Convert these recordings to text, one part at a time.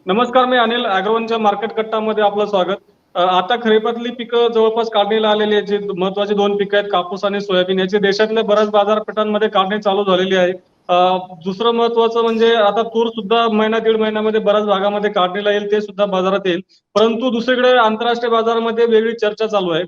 नमस्कार, मी अनिल. अॅग्रोवनच्या मार्केट कट्टामध्ये आपलं स्वागत. आता खरीपातली पिकं जवळपास काढणीला आलेली आहेत. जी महत्त्वाची 2 पिकं आहेत, कापूस आणि सोयाबीन. याची देशातल्या बऱ्याच बाजारपेठांमध्ये काढणी चालू झालेली आहे. अ, दुसरं महत्त्वाचं म्हणजे आता तूर सुद्धा महिना दीड महिन्यामध्ये बऱ्याच भागामध्ये काढणीला येईल, ते सुद्धा बाजारात येईल. परंतु दुसरीकडे आंतरराष्ट्रीय बाजारामध्ये वेगळी चर्चा चालू आहे.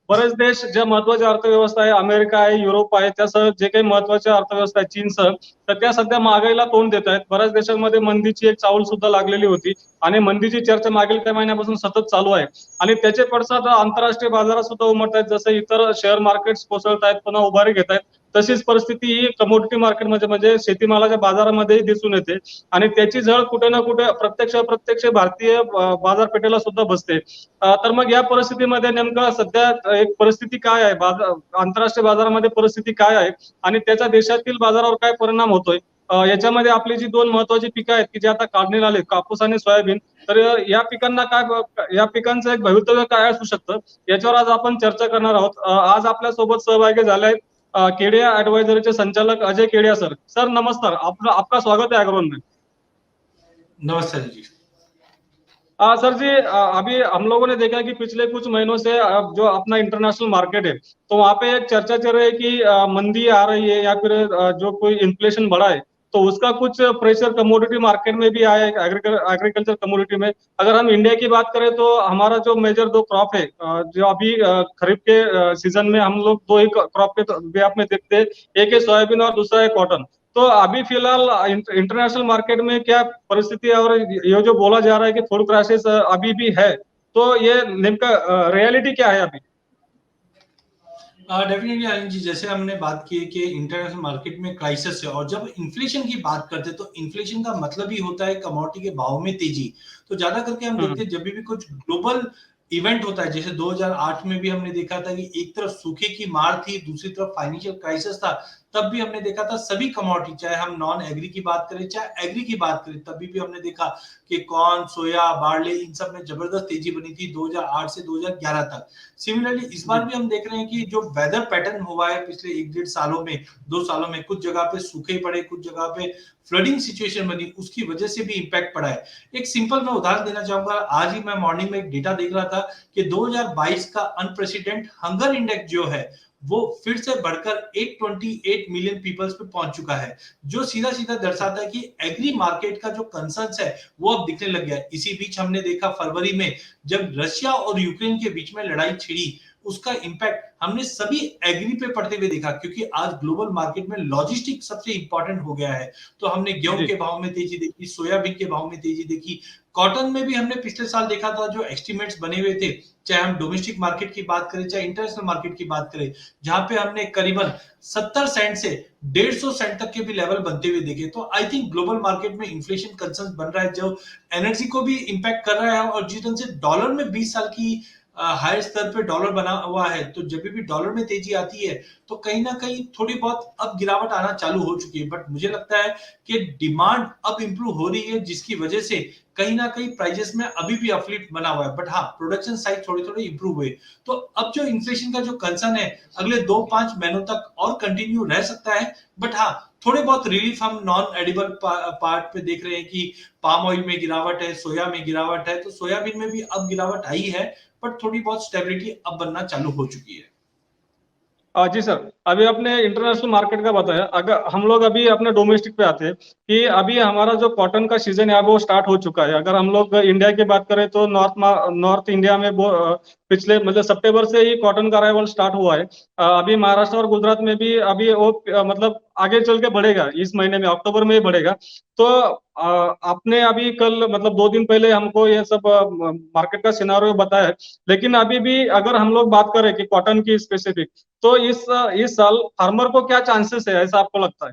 बरेच देश ज्या महत्त्वाच्या अर्थव्यवस्था आहे, अमेरिका आहे, युरोप आहे, त्यासह जे काही महत्त्वाच्या अर्थव्यवस्था आहेत चीनसह, तर त्या सध्या महागाईला तोंड देत आहेत. बऱ्याच देशांमध्ये मंदीची एक चाहूल सुद्धा लागलेली होती आणि मंदीची चर्चा मागील काही महिन्यापासून सतत चालू आहे आणि त्याचे पडसाद आंतरराष्ट्रीय बाजारात सुद्धा उमटत आहेत. जसं इतर शेअर मार्केट्स कोसळत आहेत, पुन्हा उभारी घेत आहेत. तशीच परिस्थिती ही कमोडिटी मार्केटमध्ये म्हणजे शेतीमालाच्या बाजारामध्येही दिसून येते आणि त्याची झळ कुठे ना कुठे प्रत्यक्ष अप्रत्यक्ष भारतीय बाजारपेठेला सुद्धा बसते. तर मग या परिस्थितीमध्ये नेमकं सध्या एक परिस्थिती काय आहे, आंतरराष्ट्रीय बाजारामध्ये परिस्थिती काय आहे आणि त्याचा देशातील बाजारावर काय परिणाम होतोय? याच्यामध्ये आपली जी 2 महत्त्वाची पिकं आहेत, की जी आता काढणीला आली, कापूस आणि सोयाबीन. तर या पिकांना या पिकांचं एक भवितव्य काय असू शकतं, याच्यावर आज आपण चर्चा करणार आहोत. आज आपल्यासोबत सहभागी झाले आहेत केडिया ॲडवायझरीचे संचालक अजय केडिया सर. सर नमस्कार. आपका स्वागत है ॲग्रोवन में. नमस्ते जी। सर जी, अभी हम लोगों ने देखा कि पिछले कुछ महीनों से जो अपना इंटरनेशनल मार्केट है, तो वहाँ पे एक चर्चा चल रही है कि मंदी आ रही है या फिर जो कोई इन्फ्लेशन बढ़ा है, तो उसका कुछ प्रेशर कमोडिटी मार्केट में भी आया है, एग्रीकल्चर कमोडिटी में। अगर हम इंडिया की बात करें तो हमारा जो मेजर 2 क्रॉप है, जो अभी खरीफ के सीजन में हम लोग 2 ही क्रॉप के बेहाफ में देखते हैं, एक है सोयाबीन और दूसरा है कॉटन। तो अभी फिलहाल इंटरनेशनल मार्केट में क्या परिस्थिति है और ये जो बोला जा रहा है कि फूड क्राइसिस अभी भी है, तो ये नेमका रियलिटी क्या है अभी? डेफिनेटली आनंद जी, जैसे हमने बात की कि इंटरनेशनल मार्केट में क्राइसिस है और जब इन्फ्लेशन की बात करते हैं तो इन्फ्लेशन का मतलब ही होता है कमोडिटी के भाव में तेजी। तो ज्यादा करके हम देखते हैं जब भी कुछ ग्लोबल इवेंट होता है, जैसे 2008 में भी हमने देखा था कि एक तरफ सूखे की मार थी, दूसरी तरफ फाइनेंशियल क्राइसिस था। तब भी हमने देखा था सभी कमोडिटी, चाहे हम नॉन एग्री की बात करें चाहे एग्री की बात करें, तभी भी हमने देखा कि कॉर्न, सोया, बार्ले, इन सब में जबरदस्त तेजी बनी थी 2008 से 2011 तक। सिमिलरली इस बार भी हम देख रहे हैं कि जो वेदर पैटर्न हुआ है पिछले 1 डेढ़ सालों में, 2 सालों में, कुछ जगह पे सूखे पड़े, कुछ जगह पे फ्लडिंग सिचुएशन बनी, उसकी वजह से भी इंपैक्ट पड़ा है। एक सिंपल मैं उदाहरण देना चाहूंगा। आज ही मैं मॉर्निंग में एक डेटा देख रहा था कि 2022 का अनप्रेसिडेंट हंगर इंडेक्स जो है वो फिर से बढ़कर 828 मिलियन पीपल्स पे पहुंच चुका है, जो सीधा सीधा दर्शाता है कि एग्री मार्केट का जो कंसर्न्स है वो अब दिखने लग गया है। इसी बीच हमने देखा फरवरी में जब रशिया और यूक्रेन के बीच में लड़ाई छिड़ी, उसका इंपैक्ट हमने सभी एग्री पे पड़ते हुए देखा, क्योंकि आज ग्लोबल मार्केट में लॉजिस्टिक सबसे इंपॉर्टेंट हो गया है। तो हमने गेहूं जी, के भाव में तेजी देखी, सोयाबीन के भाव में तेजी देखी, कॉटन में भी हमने पिछले साल देखा था जो एस्टिमेट्स बने हुए थे, चाहे हम डोमेस्टिक मार्केट की बात करें चाहे इंटरनेशनल मार्केट की बात करें, जहां पे हमने करीबन 70 सेंट से 150 सेंट तक के भी लेवल बनते हुए देखे। तो आई थिंक ग्लोबल मार्केट में इन्फ्लेशन कंसर्न बन रहा है, जो एनर्जी को भी इंपैक्ट कर रहा है। और जिस ढंग से डॉलर में 20 साल की हायर स्तर पे डॉलर बना हुआ है, तो जब भी डॉलर में तेजी आती है तो कहीं ना कहीं थोड़ी बहुत अब गिरावट आना चालू हो चुकी है। बट मुझे लगता है कि डिमांड अब इंप्रूव हो रही है, जिसकी वजह से कहीं ना कहीं प्राइजेस में अभी भी अपलिफ्ट बना हुआ है। बट हाँ, प्रोडक्शन साइड थोड़ी थोड़ी इंप्रूव हुए। तो अब जो इन्फ्लेशन का जो कंसर्न है अगले 2-5 महीनों तक और कंटिन्यू रह सकता है। बट हाँ, थोड़े बहुत रिलीफ हम नॉन एडिबल पार्ट पे देख रहे हैं कि पाम ऑयल में गिरावट है, सोया में गिरावट है, तो सोयाबीन में भी अब गिरावट आई है, बट थोड़ी बहुत स्टेबिलिटी अब बनना चालू हो चुकी है। जी सर, अभी आपने इंटरनेशनल मार्केट का बताया। अगर हम लोग अभी अपने डोमेस्टिक पे आते हैं कि अभी हमारा जो कॉटन का सीजन है वो स्टार्ट हो चुका है। अगर हम लोग इंडिया की बात करें तो नॉर्थ इंडिया में वो पिछले मतलब सितंबर से ही कॉटन का अराइवल स्टार्ट हुआ है। अभी महाराष्ट्र और गुजरात में भी अभी वो मतलब आगे चल के बढ़ेगा, इस महीने में अक्टूबर में ही बढ़ेगा। तो आपने अभी कल मतलब 2 दिन पहले हमको ये सब मार्केट का सिनारियो बताया है। लेकिन अभी भी अगर हम लोग बात करें कि कॉटन की स्पेसिफिक, तो इस साल फार्मर को क्या चांसेस है, ऐसा आपको लगता है?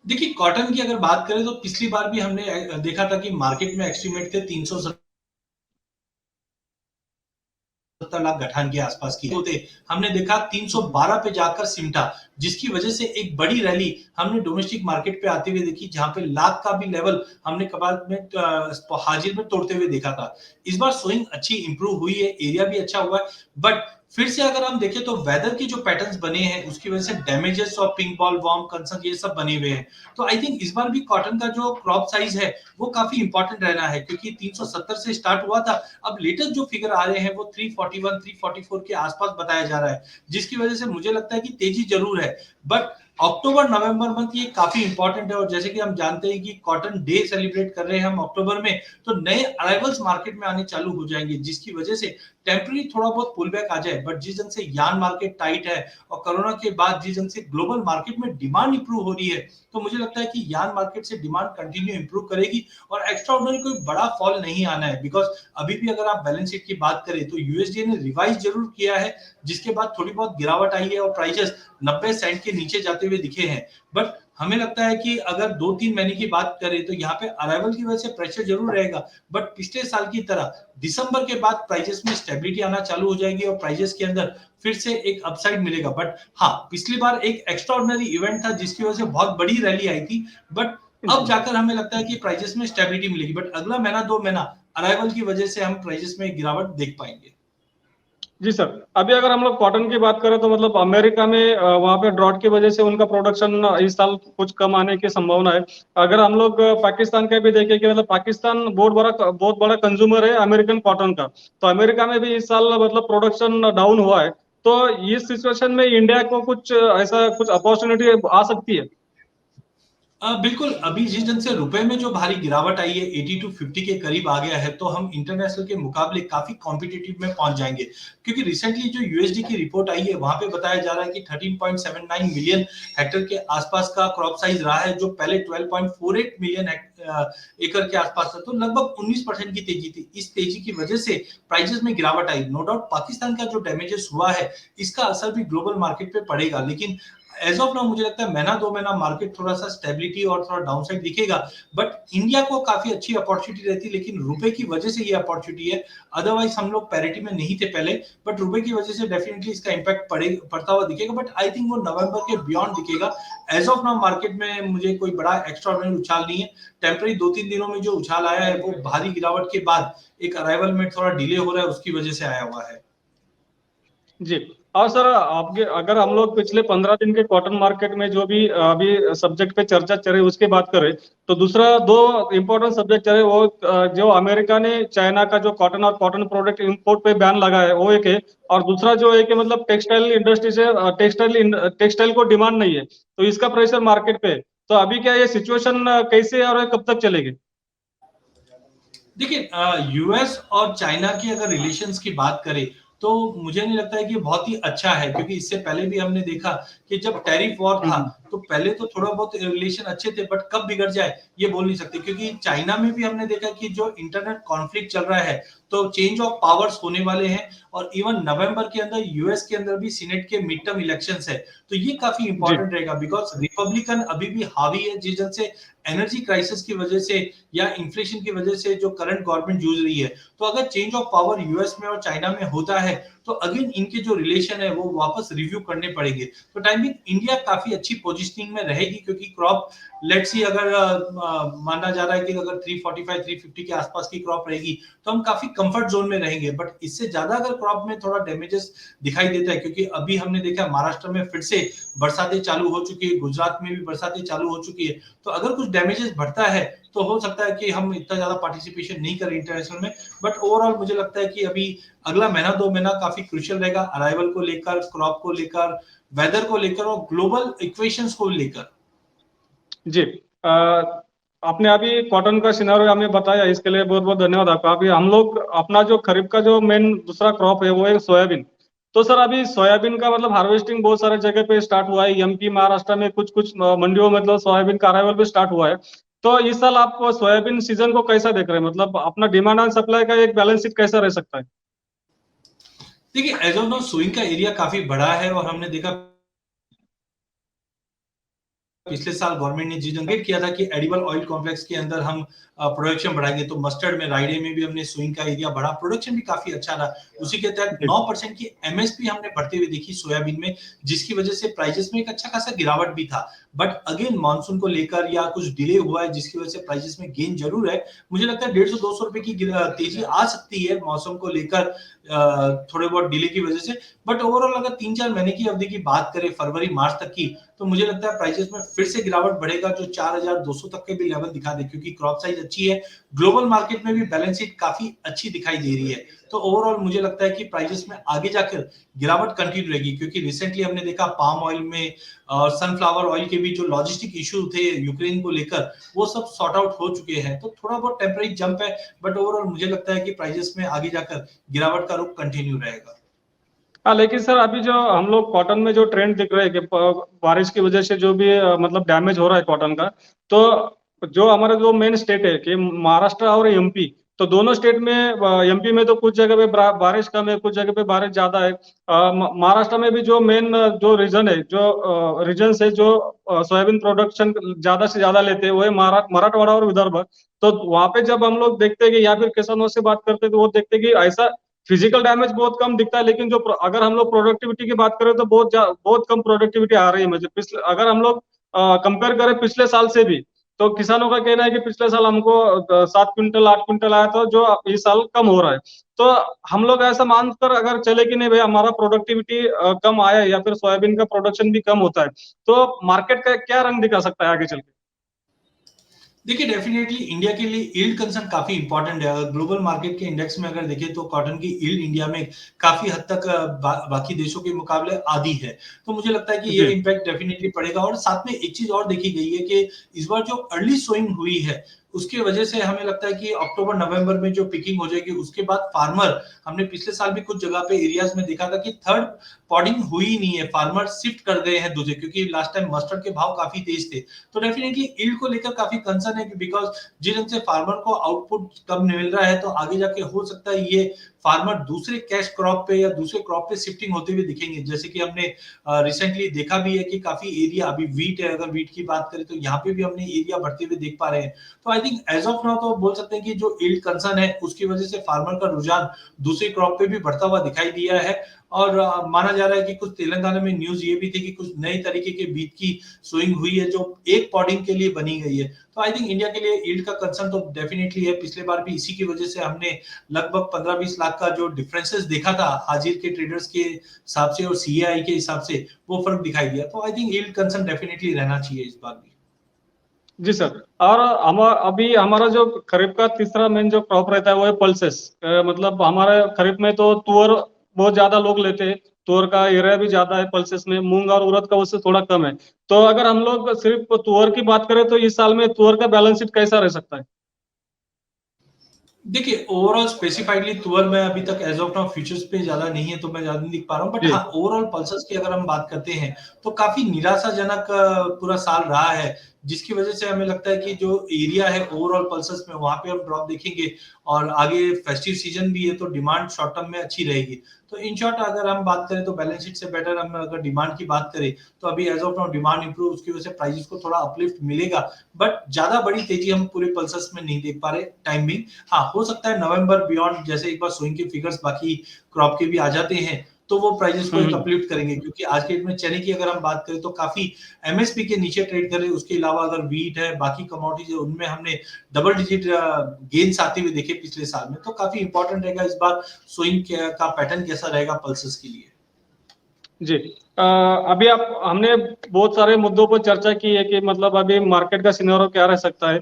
देखिए, कॉटन की अगर बात करें तो पिछली बार भी हमने देखा था कि मार्केट में एस्टिमेट थे 370 लाख गठान के आसपास की होते, हमने देखा 312 पे जाकर सिमटा, जिसकी वजह से एक बड़ी रैली हमने डोमेस्टिक मार्केट पे आते हुए देखी, जहां पे लाख का भी लेवल हमने कबाड़ में हाजिर में तोड़ते हुए देखा था। इस बार सोइंग अच्छी इंप्रूव हुई है, एरिया भी अच्छा हुआ है, बट फिर से अगर हम देखें तो वेदर की जो पैटर्न्स बने हैं उसकी वजह से डैमेजेस और पिंक बॉल वॉर्म कंसर्न ये सब बने हुए हैं। तो आई थिंक इस बार भी कॉटन का जो क्रॉप साइज है वो काफी इंपॉर्टेंट रहना है, क्योंकि 370 से स्टार्ट हुआ था, अब लेटेस्ट जो फिगर आ रहे हैं वो 341 344 के आसपास बताया जा रहा है, जिसकी वजह से मुझे लगता है कि तेजी जरूर है। बट अक्टूबर नवंबर मंथ ये काफी इंपॉर्टेंट है, और जैसे कि हम जानते हैं कि कॉटन डे सेलिब्रेट कर रहे हैं हम अक्टूबर में, तो नए अराइवल्स मार्केट में आने चालू हो जाएंगे, जिसकी वजह से टेम्पररी थोड़ा बहुत पुल बैक आ जाए। बट जिस ढंग से यार्न मार्केट टाइट है और कोरोना के बाद जिस ढंग से ग्लोबल मार्केट में डिमांड इंप्रूव हो रही है, तो मुझे लगता है कि यार्न मार्केट से डिमांड कंटिन्यू इंप्रूव करेगी और एक्स्ट्रा ऑर्डिनरी कोई बड़ा फॉल नहीं आना है। बिकॉज अभी भी अगर आप बैलेंस शीट की बात करें तो यूएसडी ने रिवाइज जरूर किया है, जिसके बाद थोड़ी बहुत गिरावट आई है और प्राइसेस 90 सेंट के नीचे जाते हुए दिखे हैं। बट हमें लगता है कि अगर 2-3 महीने की बात करें तो यहाँ पे अराइवल की वजह से प्रेशर जरूर रहेगा, बट पिछले साल की तरह दिसंबर के बाद प्राइजेस में स्टेबिलिटी आना चालू हो जाएगी और प्राइजेस के अंदर फिर से एक अपसाइड मिलेगा। बट हाँ, पिछली बार एक एक्स्ट्राऑर्डिनरी इवेंट था जिसकी वजह से बहुत बड़ी रैली आई थी, बट अब जी जाकर हमें लगता है कि प्राइजेस में स्टेबिलिटी मिलेगी। बट अगला महीना 2 महीना अराइवल की वजह से हम प्राइजेस में गिरावट देख पाएंगे। जी सर, अभी अगर हम लोग कॉटन की बात करें तो मतलब अमेरिका में वहाँ पे ड्रॉट की वजह से उनका प्रोडक्शन इस साल कुछ कम आने की संभावना है। अगर हम लोग पाकिस्तान का भी देखें कि मतलब पाकिस्तान बहुत बड़ा कंज्यूमर है अमेरिकन कॉटन का, तो अमेरिका में भी इस साल मतलब प्रोडक्शन डाउन हुआ है। तो इस सिचुएशन में इंडिया को कुछ ऐसा कुछ अपॉर्चुनिटी आ सकती है? बिल्कुल, अभी जिस ढंग से रुपए में जो भारी गिरावट आई है, 80 टू 50 के करीब आ गया है, तो हम इंटरनेशनल के मुकाबले काफी कॉम्पिटिटिव में पहुंच जाएंगे। क्योंकि रिसेंटली जो यूएसडी की रिपोर्ट आई है वहां पे बताया जा रहा है कि 13.79 मिलियन हेक्टेयर के आसपास का क्रॉप साइज रहा है, जो पहले 12.48 मिलियन एकड़ के आसपास था, तो लगभग 19% की तेजी थी। इस तेजी की वजह से प्राइसेस में गिरावट आई। नो डाउट पाकिस्तान का जो डैमेजेस हुआ है इसका असर भी ग्लोबल मार्केट पे पड़ेगा, लेकिन एज ऑफ नाउ मुझे लगता है महीना 2 महीना मार्केट थोड़ा सा स्टेबिलिटी और थोड़ा डाउनसाइड दिखेगा। बट इंडिया को काफी अच्छी अपॉर्चुनिटी रहती है, लेकिन रुपए की वजह से ये अपॉर्चुनिटी है। अदरवाइज हम लोग पैरिटी में नहीं थे पहले, बट रुपए की वजह से डेफिनेटली इसका इम्पैक्ट पड़ता हुआ दिखेगा। बट आई थिंक वो नवंबर के बियॉन्ड दिखेगा। एज ऑफ नाउ मार्केट में मुझे कोई बड़ा एक्स्ट्रा उछाल नहीं है। टेम्पररी 2-3 दिनों में जो उछाल आया है वो भारी गिरावट के बाद एक अराइवल में थोड़ा डिले हो रहा है, उसकी वजह से आया हुआ है। जी। और सर आपके अगर हम लोग पिछले 15 दिन के कॉटन मार्केट में जो भी अभी सब्जेक्ट पे चर्चा चल रही है उसकी बात करें, तो दूसरा दो इम्पोर्टेंट सब्जेक्ट चल रहे वो जो अमेरिका ने चाइना का जो कॉटन और कॉटन प्रोडक्ट इंपोर्ट पे बैन लगा है वो एक है। और दूसरा जो है कि मतलब टेक्सटाइल इंडस्ट्री से टेक्सटाइल को डिमांड नहीं है, तो इसका प्रेशर मार्केट पे है। तो अभी क्या ये सिचुएशन कैसे है और ये कब तक चलेगी? देखिए, यूएस और चाइना की अगर रिलेशंस की बात करें तो मुझे नहीं लगता है कि बहुत ही अच्छा है, क्योंकि इससे पहले भी हमने देखा कि जब टैरिफ वॉर था हम्म। तो पहले तो थोड़ा बहुत रिलेशन अच्छे थे, बट कब बिगड़ जाए ये बोल नहीं सकते। क्योंकि चाइना में भी हमने देखा कि जो इंटरनेट कॉन्फ्लिक्ट चल रहा है तो चेंज ऑफ पावर्स होने वाले हैं, और इवन नवंबर के अंदर यूएस के अंदर भी सीनेट के मिड टर्म इलेक्शंस है, तो ये काफी जी इंपॉर्टेंट रहेगा। बिकॉज रिपब्लिकन अभी भी हावी है, जिस जन से एनर्जी क्राइसिस की वजह से या इन्फ्लेशन की वजह से जो करंट गवर्नमेंट जूझ रही है। तो अगर चेंज ऑफ पावर यूएस में और चाइना में होता है तो अगेन इनके जो रिलेशन है वो वापस रिव्यू करने पड़ेंगे। तो टाइम बिंग इंडिया काफी अच्छी पोजीशनिंग में रहेगी, क्योंकि क्रॉप लेट्स सी अगर माना जा रहा है कि अगर 345 350 के आसपास की क्रॉप रहेगी तो हम काफी कंफर्ट जोन में रहेंगे। बट इससे ज्यादा अगर क्रॉप में थोड़ा डैमेजेस दिखाई देता है, क्योंकि अभी हमने देखा महाराष्ट्र में फिर से बरसातें चालू हो चुकी है, गुजरात में भी बरसातें चालू हो चुकी है, तो अगर कुछ डैमेजेस बढ़ता है तो हो सकता है कि हम इतना ज्यादा पार्टिसिपेशन नहीं करें इंटरनेशनल में। बट ओवरऑल मुझे लगता है कि अभी अगला महीना 2 महीना काफी क्रुशियल रहेगा, अराइवल को लेकर, क्रॉप को लेकर, वेदर को लेकर और ग्लोबल इक्वेशंस को लेकर। जी। आपने अभी कॉटन का सिनेरियो हमें बताया, इसके लिए बहुत बहुत धन्यवाद आपका। अभी हम लोग अपना जो खरीफ का जो मेन दूसरा क्रॉप है वो है सोयाबीन। तो सर अभी सोयाबीन का मतलब हार्वेस्टिंग बहुत सारे जगह पे स्टार्ट हुआ है, एमपी महाराष्ट्र में कुछ कुछ मंडियों में मतलब सोयाबीन का अराइवल भी स्टार्ट हुआ है। तो इस साल आप सोयाबीन सीजन को कैसा देख रहे हैं? मतलब अपना डिमांड एंड सप्लाई का एक बैलेंस शीट कैसा रह सकता है? देखिए, एज ऑफ नाउ सोइंग का एरिया काफी बड़ा है और हमने देखा पिछले साल गवर्नमेंट ने जनरेट किया था कि एडिबल ऑयल कॉम्प्लेक्स के अंदर हम प्रोडक्शन बढ़ाएंगे, तो मस्टर्ड में, राइडे में भी हमने सोइंग का एरिया बढ़ा, प्रोडक्शन भी काफी अच्छा रहा। उसी के तहत जी 9% की एमएसपी हमने बढ़ते हुए देखी सोयाबीन में, जिसकी वजह से प्राइसेस में एक अच्छा खासा गिरावट भी था। बट अगेन मानसून को लेकर या कुछ डिले हुआ है, जिसकी वजह से प्राइसेस में गेन जरूर है। मुझे लगता है 150-200 रुपए की तेजी आ सकती है मौसम को लेकर, थोड़े बहुत डिले की वजह से। बट ओवरऑल अगर 3-4 महीने की अवधि की बात करें, फरवरी मार्च तक की, तो मुझे लगता है प्राइसेस में फिर से गिरावट बढ़ेगा, जो 4200 तक के भी लेवल दिखा दे, क्योंकि क्रॉप साइज अच्छी है। ग्लोबल मार्केट में भी बैलेंस शीट काफी अच्छी दिखाई दे रही है। तो ओवरऑल मुझे लगता है कि प्राइसेस में आगे जाकर गिरावट कंटिन्यू रहेगी, क्योंकि रिसेंटली हमने देखा पाम ऑयल में और सनफ्लावर ऑयल के भी जो लॉजिस्टिक इश्यू थे यूक्रेन को लेकर, वो सब सॉर्ट आउट हो चुके हैं। तो थोड़ा बहुत टेम्पररी जंप है, बट ओवरऑल मुझे लगता है कि प्राइसेस में आगे जाकर गिरावट का रुख कंटिन्यू रहेगा। हाँ, लेकिन सर अभी जो हम लोग कॉटन में जो ट्रेंड दिख रहे हैं कि बारिश की वजह से जो भी मतलब डैमेज हो रहा है कॉटन का, तो जो हमारे जो मेन स्टेट है कि महाराष्ट्र और एमपी, तो दोनों स्टेट में, एमपी में तो कुछ जगह पे बारिश कम है, कुछ जगह पे बारिश ज्यादा है। महाराष्ट्र में भी जो मेन जो रीजन है, जो रीजन है जो सोयाबीन प्रोडक्शन ज्यादा से ज्यादा लेते हैं, वो है मराठवाड़ा और विदर्भ। तो वहां पे जब हम लोग देखते हैं कि या फिर किसानों से बात करते हैं, तो वो देखते हैं कि ऐसा फिजिकल डैमेज बहुत कम दिखता है, लेकिन जो अगर हम लोग प्रोडक्टिविटी की बात करें तो बहुत कम प्रोडक्टिविटी आ रही है मुझे। पिछले अगर हम लोग कंपेयर करें पिछले साल से भी, तो किसानों का कहना है कि पिछले साल हमको 7 क्विंटल 8 क्विंटल आया था, जो इस साल कम हो रहा है। तो हम लोग ऐसा मानकर अगर चले कि नहीं भाई हमारा प्रोडक्टिविटी कम आया है, या फिर सोयाबीन का प्रोडक्शन भी कम होता है, तो मार्केट का क्या रंग दिखा सकता है आगे चल के? देखिए डेफिनेटली इंडिया के लिए यील्ड कंसर्न काफी इंपॉर्टेंट है। अगर ग्लोबल मार्केट के इंडेक्स में अगर देखें तो कॉटन की यील्ड इंडिया में काफी हद तक बाकी देशों के मुकाबले आधी है। तो मुझे लगता है कि ये जी इम्पैक्ट डेफिनेटली पड़ेगा। और साथ में एक चीज और देखी गई है कि इस बार जो अर्ली सोइंग हुई है, उसकी वजह से हमें लगता है कि अक्टूबर नवंबर में जो पिकिंग हो जाएगी, उसके बाद फार्मर, हमने पिछले साल भी कुछ जगह पे एरियाज में देखा था कि थर्ड पॉडिंग हुई नहीं है, फार्मर शिफ्ट कर गए हैं दूसरे, क्योंकि लास्ट टाइम मस्टर्ड के भाव काफी तेज थे। तो डेफिनेटली यील्ड को लेकर काफी कंसर्न है, बिकॉज जिस ढंग से फार्मर को आउटपुट कम मिल रहा है, तो आगे जाके हो सकता है ये फार्मर दूसरे कैश क्रॉप पे या दूसरे क्रॉप पे शिफ्टिंग होते हुए दिखेंगे। जैसे कि हमने रिसेंटली देखा भी है कि काफी एरिया, अभी वीट है, अगर वीट की बात करें तो यहाँ पे भी हमने एरिया बढ़ते हुए देख पा रहे हैं। तो I think as of now तो बोल सकते हैं कि जो यील्ड कंसर्न है, उसकी वजह से फार्मर का रुझान दूसरे क्रॉप पे भी बढ़ता हुआ दिखाई दिया है। और माना जा रहा है कि कुछ तेलंगाना में न्यूज ये भी थी कि कुछ नए तरीके के बीज की सोइंग हुई है, जो एक पॉडिंग के लिए बनी गई है। तो आई थिंक इंडिया के लिए यील्ड का कंसर्न तो डेफिनेटली है। पिछले बार भी इसी की वजह से हमने लगभग 15-20 लाख का जो डिफरेंसेस देखा था हाजिर के ट्रेडर्स के हिसाब से और सीएआई के हिसाब से, वो फर्क दिखाई दिया। तो I think yield concern definitely रहना चाहिए इस बार भी। जी सर। और हम अभी हमारा जो खरीफ का तीसरा मेन जो क्रॉप रहता है वो है पल्सेस। मतलब हमारे खरीफ में तो तुअर बहुत ज्यादा लोग लेते हैं, तुअर का एरिया भी ज्यादा है पल्सेस में, मूंग और उड़द का उससे थोड़ा कम है। तो अगर हम लोग सिर्फ तुअर की बात करें तो इस साल में तुअर का बैलेंस शीट कैसा रह सकता है? देखिए ओवरऑल स्पेसिफाइडली तुअर में अभी तक एज ऑफ नाउ फ्यूचर्स पे ज्यादा नहीं है, तो मैं ज्यादा नहीं दिख पा रहा हूँ। बट जी हाँ, ओवरऑल पल्सेस की अगर हम बात करते हैं तो काफी निराशाजनक पूरा साल रहा है, जिसकी वजह से हमें लगता है कि जो एरिया है ओवरऑल पल्सेस में, वहां पे हम ड्रॉप देखेंगे। और आगे फेस्टिव सीजन भी है, तो डिमांड शॉर्ट टर्म में अच्छी रहेगी। तो इन शॉर्ट अगर हम बात करें तो बैलेंस शीट से बेटर हम अगर डिमांड की बात करें, तो अभी as of now demand improve, उसकी वजह से प्राइसेस को थोड़ा अपलिफ्ट मिलेगा। बट ज्यादा बड़ी तेजी हम पूरे पल्सेस में नहीं देख पा रहे टाइम बिंग। हाँ, हो सकता है नवंबर बियॉन्ड जैसे एक बार सोइंग के फिगर्स बाकी क्रॉप के भी आ जाते हैं, तो वो प्राइसेस को एक हम्म। अपलिफ्ट करेंगे। क्योंकि आज के डेट में चने की अगर हम बात करें तो काफी एमएसपी के नीचे ट्रेड कर रहे हैं। उसके अलावा अगर वीट है, बाकी कमोडिटीज है, उनमें हमने डबल डिजिट गेन्स आते हुए देखे पिछले साल में। तो काफी इंपॉर्टेंट रहेगा इस बार सोइंग का पैटर्न कैसा रहेगा पल्सेस के लिए। जी। अभी आप हमने बहुत सारे मुद्दों पर चर्चा की है कि मतलब अभी मार्केट का सिनेरियो क्या रह सकता है।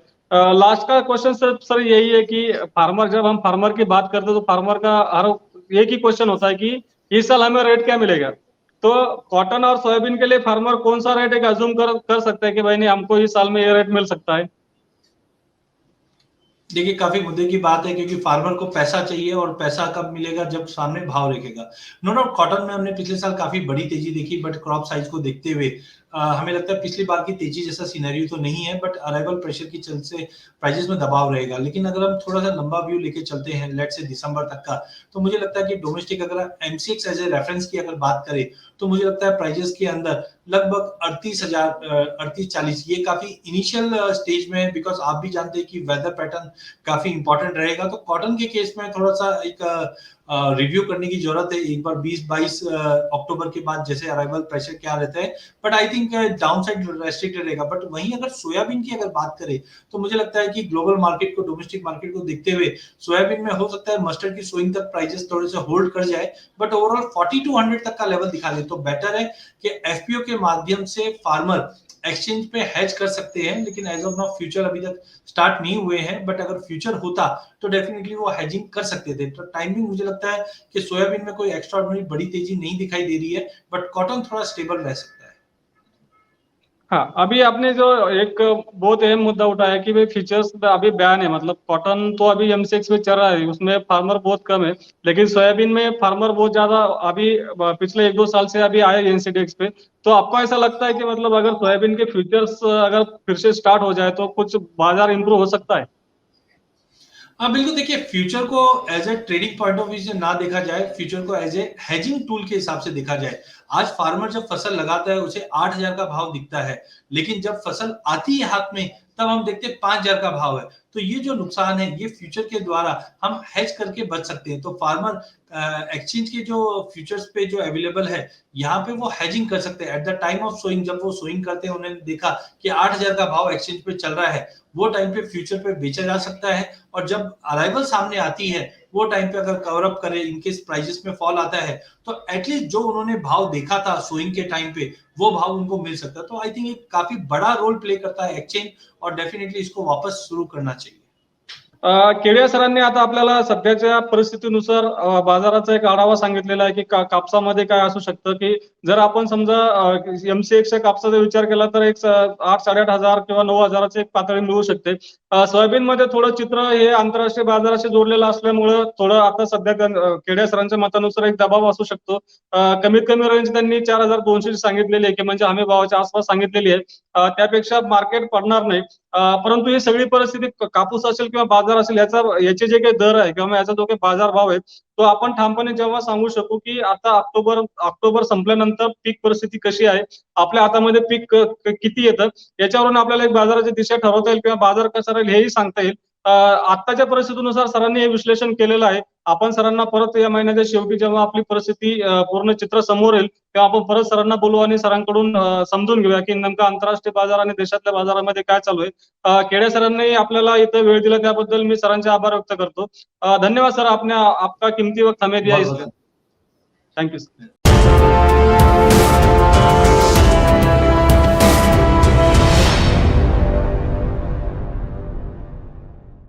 लास्ट का क्वेश्चन सर यही है कि फार्मर, जब हम फार्मर की बात करते हैं तो फार्मर का हर एक ही क्वेश्चन होता है कि इस साल हमें रेट क्या मिलेगा। तो कॉटन और सोयाबीन के लिए फार्मर कौन सा रेट एक अज्यूम कर सकता है कि भाई नहीं हमको इस साल में ये रेट मिल सकता है? देखिए काफी मुद्दे की बात है, क्योंकि फार्मर को पैसा चाहिए, और पैसा कब मिलेगा, जब सामने भाव रखेगा। नो डाउट कॉटन में हमने पिछले साल काफी बड़ी तेजी देखी, बट क्रॉप साइज को देखते हुए हमें लगता है पिछली बार की तेजी जैसा सिनेरियो तो नहीं है, बट अराइवल प्रेशर की चलते प्राइसेस में दबाव रहेगा। लेकिन अगर हम थोड़ा सा लंबा व्यू लेके चलते हैं, लेट्स से दिसंबर तक का, तो मुझे लगता है कि डोमेस्टिक अगर एमसीएक्स एज ए रेफरेंस की अगर बात करें, तो मुझे लगता है प्राइजेस के अंदर लगभग 38,40 ये काफी इनिशियल स्टेज में है, बिकॉज आप भी जानते हैं कि वेदर पैटर्न काफी इंपॉर्टेंट रहेगा। तो कॉटन के केस में थोड़ा सा एक रिव्यू करने की जरूरत है एक बार 20-22 अक्टूबर के बाद जैसे अराइवल प्रेशर क्या रहता है, but I think down side restricted रहेगा। बट वहीं अगर सोयाबीन की अगर बात करें, तो मुझे लगता है कि ग्लोबल मार्केट को, डोमेस्टिक मार्केट को देखते हुए सोयाबीन में हो सकता है मस्टर्ड की सोइंग तक प्राइसेस थोड़े से होल्ड कर जाए, बट ओवरऑल 4200 तक का लेवल दिखा दे तो बेटर है कि एफपीओ के माध्यम से फार्मर एक्सचेंज पे हेज कर सकते हैं। लेकिन एज ऑफ नाउ फ्यूचर अभी तक स्टार्ट नहीं हुए हैं, बट अगर फ्यूचर होता तो डेफिनेटली वो हेजिंग कर सकते थे। तो टाइमिंग मुझे लगता है कि सोयाबीन में कोई एक्स्ट्राऑर्डिनरी बड़ी तेजी नहीं दिखाई दे रही है, बट कॉटन थोड़ा स्टेबल रह सकता है। हाँ, अभी आपने जो एक बहुत अहम मुद्दा उठाया कि भाई फीचर्स अभी बैन है, मतलब कॉटन तो अभी एमसीएक्स में चल रहा है, उसमें फार्मर बहुत कम है, लेकिन सोयाबीन में फार्मर बहुत ज्यादा अभी पिछले 1-2 साल से अभी आए एनसीडीएक्स पे। तो आपको ऐसा लगता है कि मतलब अगर सोयाबीन के फ्यूचर्स अगर फिर से स्टार्ट हो जाए तो कुछ बाजार इंप्रूव हो सकता है? हाँ बिल्कुल, देखिए फ्यूचर को as a trading point of view से ना देखा जाए, फ्यूचर को एज ए हेजिंग टूल के हिसाब से देखा जाए। आज फार्मर जब फसल लगाता है उसे 8,000 का भाव दिखता है, लेकिन जब फसल आती है हाथ में तब हम देखते हैं 5,000 का भाव है। तो ये जो नुकसान है ये फ्यूचर के द्वारा हम हेज करके बच सकते हैं। तो फार्मर एक्सचेंज के जो फ्यूचर्स पे जो अवेलेबल है, यहाँ पे वो हेजिंग कर सकते हैं। At the time of sowing, जब वो सोइंग करते हैं उन्होंने देखा कि 8,000 का भाव एक्सचेंज पे चल रहा है, वो टाइम पे फ्यूचर पे बेचा जा सकता है। और जब अराइवल सामने आती है, वो टाइम पे अगर कवर अप करे, इनकेस प्राइसेस में फॉल आता है, तो एटलीस्ट जो उन्होंने भाव देखा था सोइंग के टाइम पे, वो भाव उनको मिल सकता है। तो आई थिंक ये काफी बड़ा रोल प्ले करता है एक्सचेंज, और डेफिनेटली इसको वापस शुरू करना चाहिए। केडिया सरांनी आता आपल्याला सध्याच्या परिस्थितीनुसार बाजाराचा एक आढावा सांगितलेला आहे की कापसामध्ये काय असू शकतं, की जर आपण समजा एमसीएक्सच्या कापसाचा विचार केला तर एक 8-8.5 किंवा 9,000ची एक पातळी मिळू शकते. सोयाबीन मध्ये थोडं चित्र हे आंतरराष्ट्रीय बाजाराशी जोडलेलं असल्यामुळं थोडं आता सध्या केडिया सरांच्या मतानुसार एक दबाव असू शकतो. कमीत कमी रेंज त्यांनी 4,200 सांगितलेली आहे, की म्हणजे हमी भावाच्या आसपास सांगितलेली आहे. त्यापेक्षा मार्केट पडणार नाही. परंतु ही सगळी परिस्थिती कापूस असेल किंवा बाजार असेल, याचे जे काही दर आहे किंवा याचा जो काही बाजार भाव आहे, तो आपण ठामपणे जेव्हा सांगू शकू की आता ऑक्टोबर संपल्यानंतर पीक परिस्थिती कशी आहे, आपल्या हातामध्ये पीक किती येतं, याच्यावरून आपल्याला एक बाजाराची दिशा ठरवता येईल किंवा बाजार कसा राहील हेही सांगता येईल. आत्ताच्या परिस्थितीनुसार सरांनी हे विश्लेषण केलेलं आहे. आपण सरांना परत या महिन्याच्या शेवटी जेव्हा आपली परिस्थिती पूर्ण चित्र समोर येईल, तेव्हा आपण परत सरांना बोलू आणि सरांकडून समजून घेऊया की नेमका आंतरराष्ट्रीय बाजार आणि देशातल्या बाजारामध्ये काय चालू आहे. केडे सरांनी आपल्याला इथं वेळ दिला त्याबद्दल मी सरांचे आभार व्यक्त करतो. धन्यवाद सर, आपने आपका कीमती वक्त हमें दिया बहुत इसलिए. बहुत थैंक यू सर.